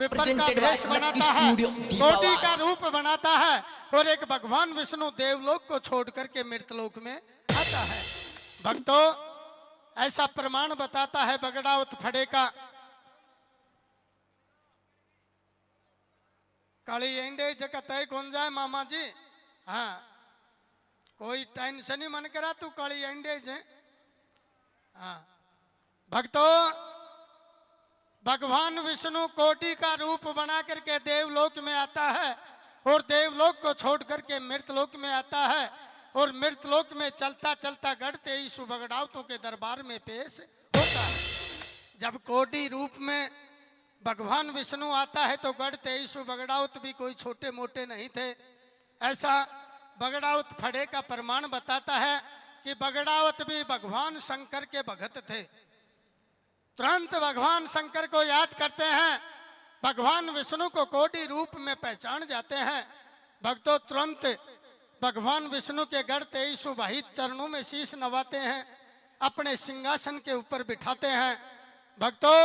विपर का भेष बनाता है, कोटि का रूप बनाता है और एक भगवान विष्णु देवलोक को छोड़ करके मृतलोक में आता है। भक्तों, ऐसा प्रमाण बताता है बगड़ावत फड़े का। काली एंडे जगह तय कौन जाए मामा जी। हाँ, कोई टेंशन ही मन करा तू काली एंडे जे। हाँ भक्तों, भगवान विष्णु कोटि का रूप बना करके देवलोक में आता है और देवलोक को छोड़ करके मृतलोक में आता है और मृतलोक में चलता चलता गढ़ते यीशु बगड़ावतों के दरबार में पेश होता है। जब कोटि रूप में भगवान विष्णु आता है तो गढ़ते यीशु बगड़ावत भी कोई छोटे मोटे नहीं थे। ऐसा बगड़ावत फड़े का प्रमाण बताता है कि बगड़ावत भी भगवान शंकर के भगत थे। तुरंत भगवान शंकर को याद करते हैं, भगवान विष्णु को कोटि रूप में पहचान जाते हैं। भक्तों, तुरंत भगवान विष्णु के गढ़ते यीशु वाहिद चरणों में शीश नवाते हैं, अपने सिंहासन के ऊपर बिठाते हैं। भक्तों,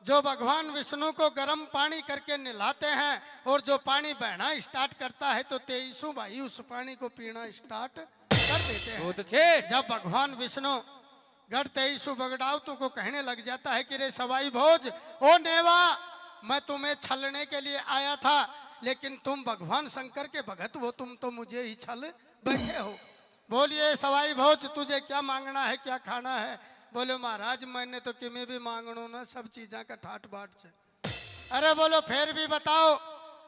जो भगवान विष्णु को गर्म पानी करके नहलाते हैं और जो पानी बहना स्टार्ट करता है तो यीशु भाई उस पानी को पीना स्टार्ट कर देते हैं। बहुत अच्छे। जब भगवान विष्णु गढ़ते यीशु बगड़ावतों को कहने लग जाता है कि रे सवाई भोज, ओ नेवा, मैं तुम्हें छलने के लिए आया था लेकिन तुम भगवान शंकर के भगत हो, तुम तो मुझे ही छल बैठे हो। बोलिए सवाई भोज, तुझे क्या मांगना है, क्या खाना है? बोले महाराज मैंने तो किमें भी मांगनो ना, सब चीजा का ठाट बाट से। अरे बोलो फिर भी बताओ।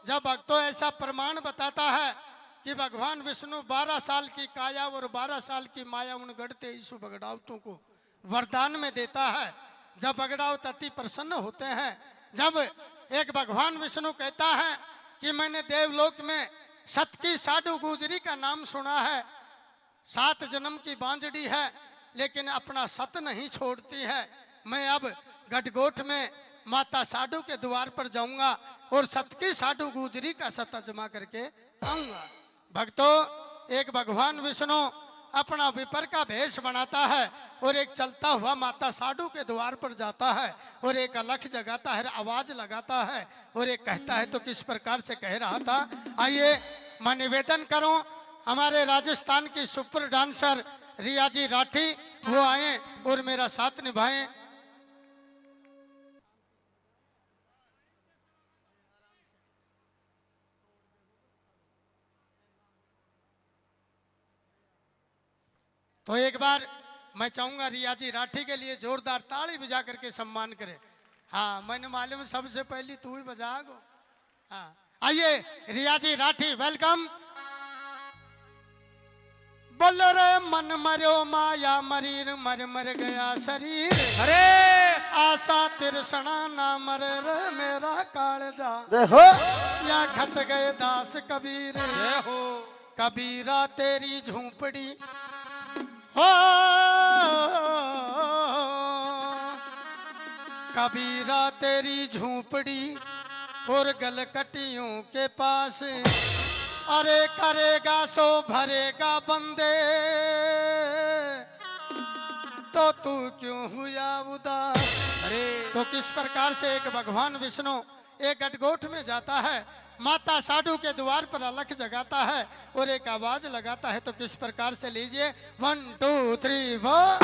जब भक्तों ऐसा प्रमाण बताता है कि भगवान विष्णु 12 साल की काया और 12 साल की माया उन गढ़ते यीशु बगड़ावतों को वरदान में देता है। जब बगड़ावत अति प्रसन्न होते हैं, जब एक भगवान विष्णु कहता है कि मैंने देवलोक में सत की साधु गुजरी का नाम सुना है, 7 जन्म की बांझड़ी है लेकिन अपना सत नहीं छोड़ती है, मैं अब गढ़गोठ में माता साधु के द्वार पर जाऊंगा और सत की साधु गुजरी का सत अजमा करके आऊंगा। भक्तों, एक भगवान विष्णु अपना विपर का भेष बनाता है और एक चलता हुआ माता साधु के द्वार पर जाता है और एक अलख जगाता है, आवाज लगाता है और एक कहता है। तो किस प्रकार से कह रहा था, आइए मैं निवेदन करूं, हमारे राजस्थान की सुपर डांसर रियाजी राठी वो आए और मेरा साथ निभाएं। तो एक बार मैं चाहूंगा रियाजी राठी के लिए जोरदार ताली बजा करके सम्मान करे। हाँ, मैंने मालूम सबसे पहले तू ही बजा गो। हाँ, आइए रियाजी राठी, वेलकम। बोल रे मन मरो माया मरीर, मर मर गया शरीर, अरे आशा तिरसना ना मरे रे मेरा कालजा, या खत गए दास कबीर, हो कबीरा तेरी झूपड़ी हो, कबीरा तेरी झूपड़ी और गलकटियों के पास, अरे करेगा सो भरेगा बंदे, तो तू क्यों हुआ उदास। अरे तो किस प्रकार से एक भगवान विष्णु एक गढ़गोठ में जाता है, माता साधु के द्वार पर अलख जगाता है और एक आवाज लगाता है। तो किस प्रकार से, लीजिए 1 2 3 4।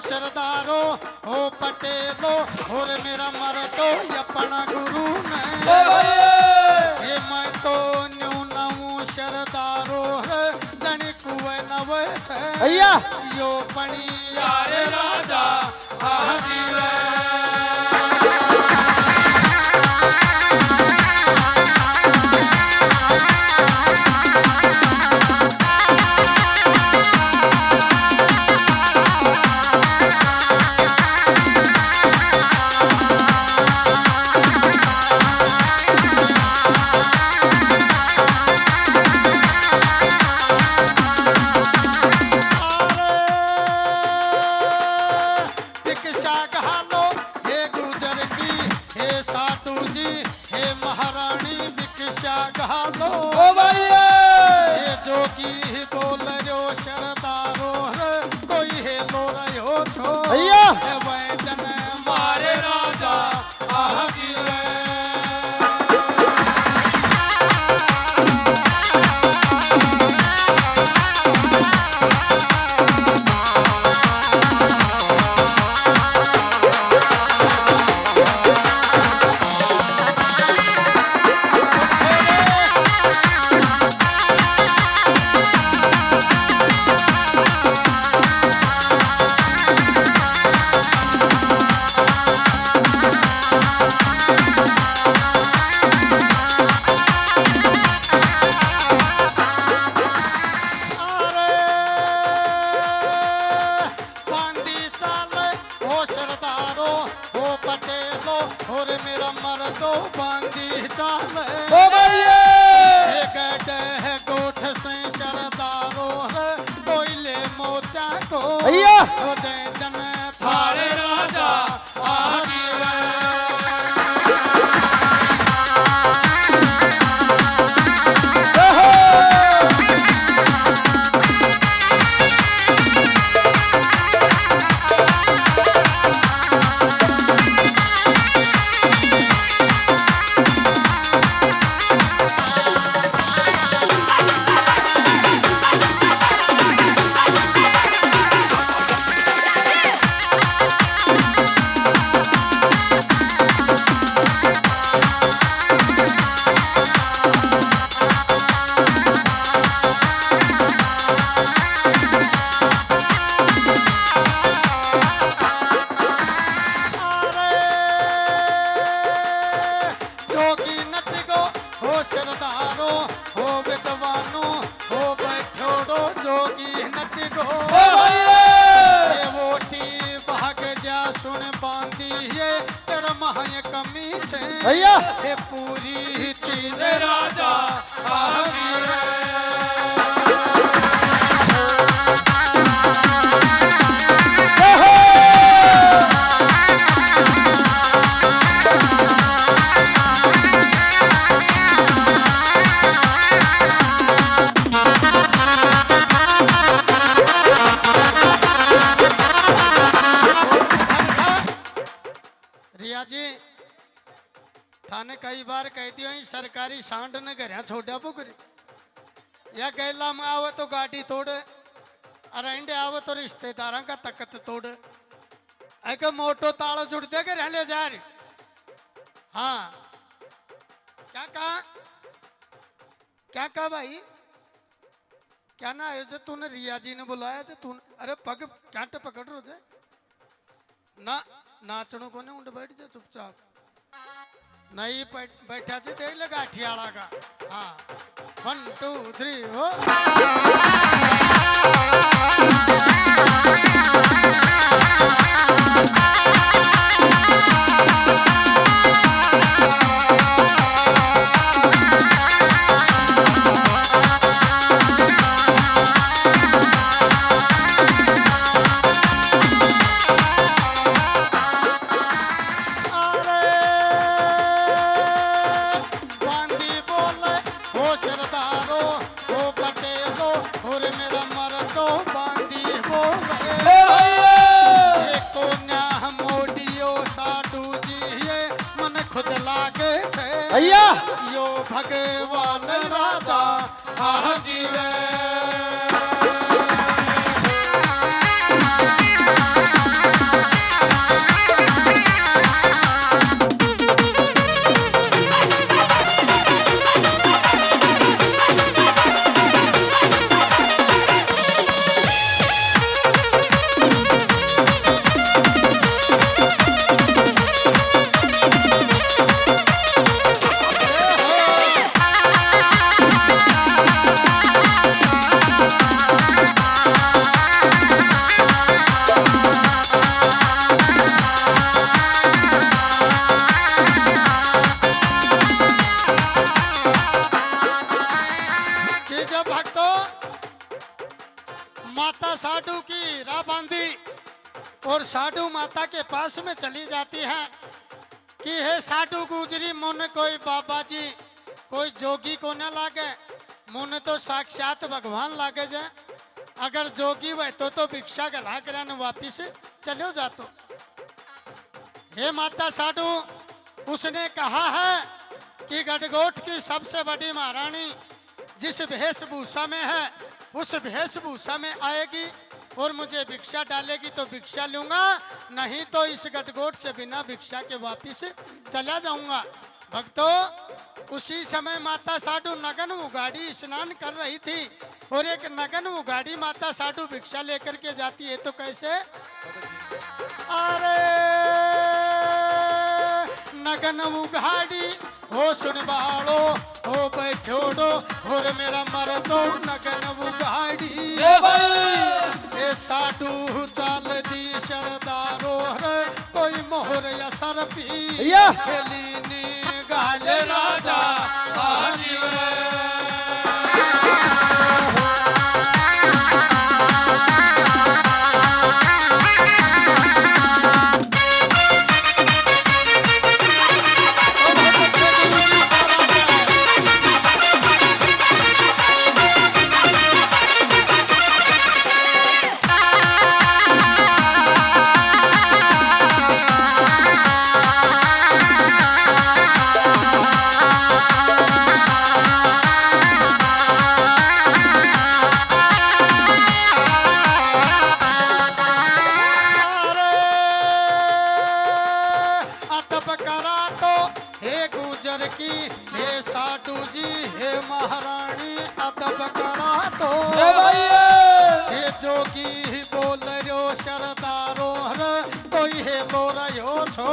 सरदारो हो पटेलो और मेरा मरतो अपना गुरु ने, ये मैं तो न्यू नऊ सरदारो है जनी कुए नवे छे यो पणी यार राजा हाजीरे। तपस्या घालो ओ भैया ये जोगी बोल रो शरदारो रे कोई है लो रहो छो भैया वैजन मारे राजा आगी रे ओ भैया गोठ से शरदारो कोयले मोत्या को भैया जन थारे राजा आगी शरदारो हो विद्वानो हो बैठोड़ो जोगी नट गो ये वोटी भाग जा सुन बांधी ये तेरा महाय कमी से भैया ये पूरी तीन राजा आगी रे जी थाने कई बार कह दियो सरकारी सांड न घर छोड़ा पुकरी या गैला में आवे तो गाड़ी तोड़ अरेंडे आवे तो रिश्तेदारों का तकत तोड़ एक मोटो ताला जुड़ दे के ले जा रही हाँ क्या कहा भाई क्या ना है जो तूने रिया जी ने बुलाया जो तूने अरे पग क्या पकड़ रो जाए ना नाचणो को ने उंड बैठ जा चुपचाप नहीं बैठा से देख ले गाठियाड़ा का हाँ 1 2 3 हो भैया यो भगवान राजा हाजी रे माता साधु की राह बांधी और साधु माता के पास में चली जाती है कि हे साधु गुजरी मुन कोई बाबा जी कोई जोगी को न लागे, मुने तो साक्षात भगवान लागे जाए। अगर जोगी वह तो भिक्षा गला कर वापिस चलो जातो। हे माता साधु, उसने कहा है कि गढ़गोट की सबसे बड़ी महारानी जिस वेशभूषा में है उस वेशभूषा में आएगी और मुझे भिक्षा डालेगी तो भिक्षा लूंगा, नहीं तो इस गढ़गोट से बिना भिक्षा के वापिस चला जाऊंगा। भक्तों, उसी समय माता साधु नगन उगाड़ी स्नान कर रही थी और एक नगन उगाड़ी माता साधु भिक्षा लेकर के जाती है। तो कैसे? अरे नगन उगाड़ी हो सुनवाड़ो हो बैठोड़ो और मेरा मर्दो नगन उगाड़ी ए साधु चाल दी सरदारो कोई मोहर या सरपी खेलीनी गाल राजा हाजी महारानी अदब करा तो हे जोगी बोल रो सरदारो कोई हे लो रहो छो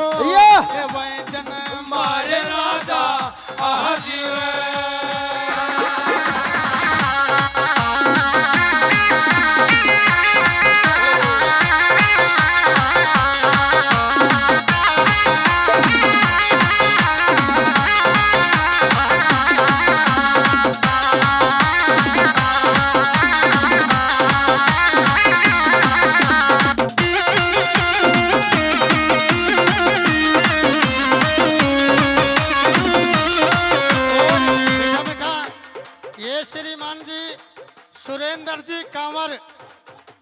हे वैजन मारे राजा आजीवे सुरेंद्र जी कांवर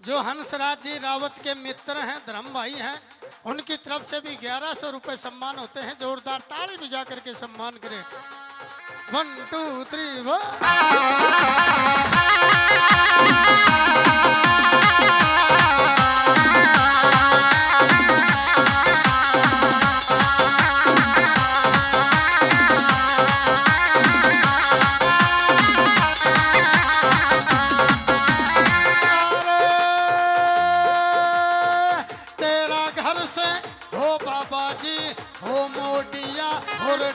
जो हंसराज जी रावत के मित्र हैं, धर्म भाई हैं, उनकी तरफ से भी 1100 रुपए सम्मान होते हैं। जोरदार ताली बजा करके सम्मान करें। 1 2 3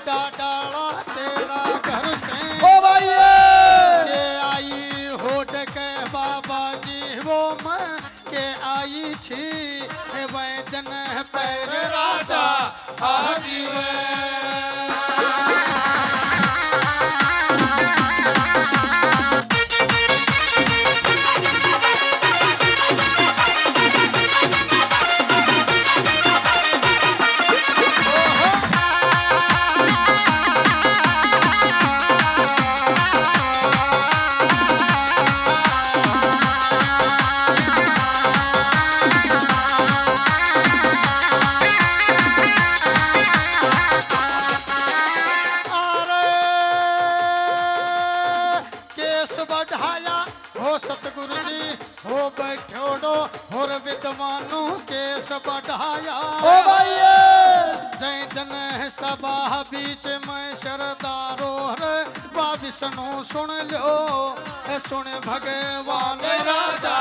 डाडाड़ा तेरा घर से ओ भाई के आई होट के बाबा जी वो मैं के आई छी वैदन पैर राजा हाजी बढ़ाया हो सतगुरु जी हो बैठोड़ो और विद्वानों केस बढ़ाया ओ भाई जय जन सभा बीच में सरदारो वा विष्णु सुन लो सुन भगवान राजा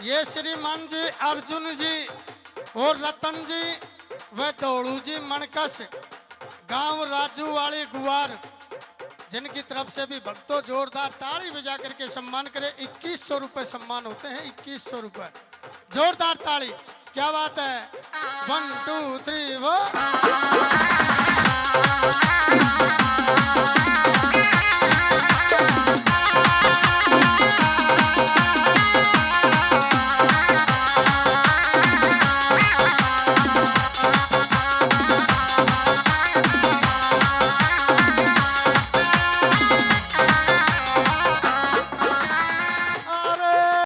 ये श्रीमान जी अर्जुन जी और रतन जी व दौड़ू जी मनकस गांव राजू वाले गुआर जिनकी तरफ से भी भक्तों जोरदार ताली बजा करके सम्मान करें। 2100 रुपए सम्मान होते हैं। 2100 रुपए जोरदार ताली। क्या बात है 1 2 3 वो